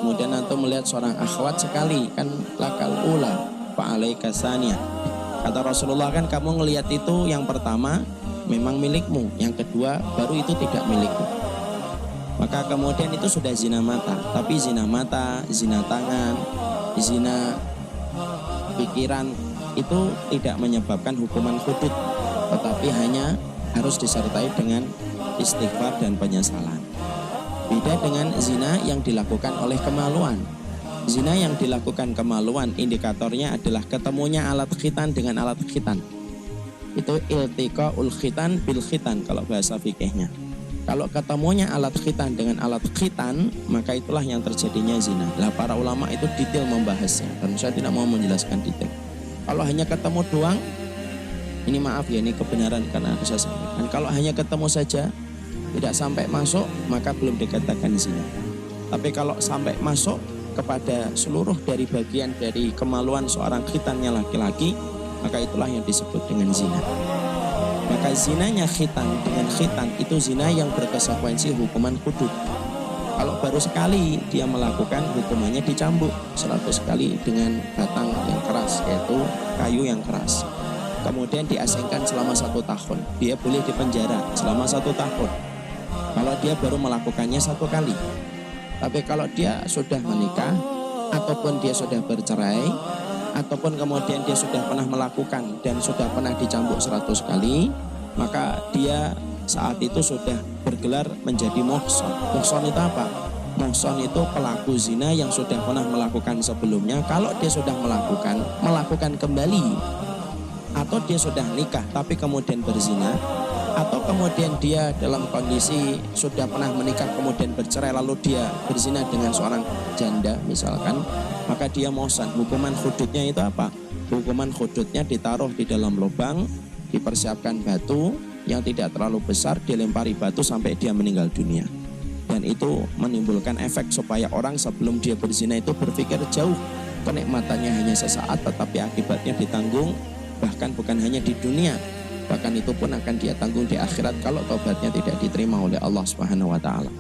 Kemudian antum melihat seorang akhwat sekali, kan lakal ula fa'alaika saniyah. Kata Rasulullah, kan kamu ngelihat itu yang pertama memang milikmu, yang kedua baru itu tidak milikmu. Maka kemudian itu sudah zina mata. Tapi zina mata, zina tangan, zina pikiran itu tidak menyebabkan hukuman hudud, tetapi hanya harus disertai dengan istighfar dan penyesalan. Beda dengan zina yang dilakukan oleh kemaluan. Zina yang dilakukan kemaluan, indikatornya adalah ketemunya alat khitan dengan alat khitan. Itu iltiqaul khitan bil khitan kalau bahasa fikihnya. Kalau ketemunya alat khitan dengan alat khitan, maka itulah yang terjadinya zina. Nah, para ulama itu detail membahasnya, dan saya tidak mau menjelaskan detail. Kalau hanya ketemu doang, ini maaf ya, ini kebenaran karena aku saya sampaikan. Kalau hanya ketemu saja, tidak sampai masuk, maka belum dikatakan zina. Tapi kalau sampai masuk kepada seluruh dari bagian dari kemaluan seorang khitannya laki-laki, maka itulah yang disebut dengan zina. Maka zinanya khitan dengan khitan itu zina yang berkonsekuensi hukuman hudud. Kalau baru sekali dia melakukan, hukumannya dicambuk 100 kali dengan batang yang keras, yaitu kayu yang keras. Kemudian diasingkan selama 1 tahun. Dia boleh dipenjara selama 1 tahun kalau dia baru melakukannya 1 kali. Tapi kalau dia sudah menikah, ataupun dia sudah bercerai, ataupun kemudian dia sudah pernah melakukan dan sudah pernah dicambuk 100 kali, maka dia saat itu sudah bergelar menjadi muhsan. Muhsan itu apa? Muhsan itu pelaku zina yang sudah pernah melakukan sebelumnya. Kalau dia sudah melakukan kembali, atau dia sudah nikah tapi kemudian berzina, atau kemudian dia dalam kondisi sudah pernah menikah kemudian bercerai lalu dia berzina dengan seorang janda misalkan, maka dia muhsan. Hukuman hududnya itu apa? Hukuman hududnya ditaruh di dalam lubang, dipersiapkan batu yang tidak terlalu besar, dilempari batu sampai dia meninggal dunia. Dan itu menimbulkan efek supaya orang sebelum dia berzina itu berpikir jauh. Kenikmatannya hanya sesaat, tetapi akibatnya ditanggung, bahkan bukan hanya di dunia, bahkan itu pun akan dia tanggung di akhirat kalau taubatnya tidak diterima oleh Allah Subhanahu wa taala.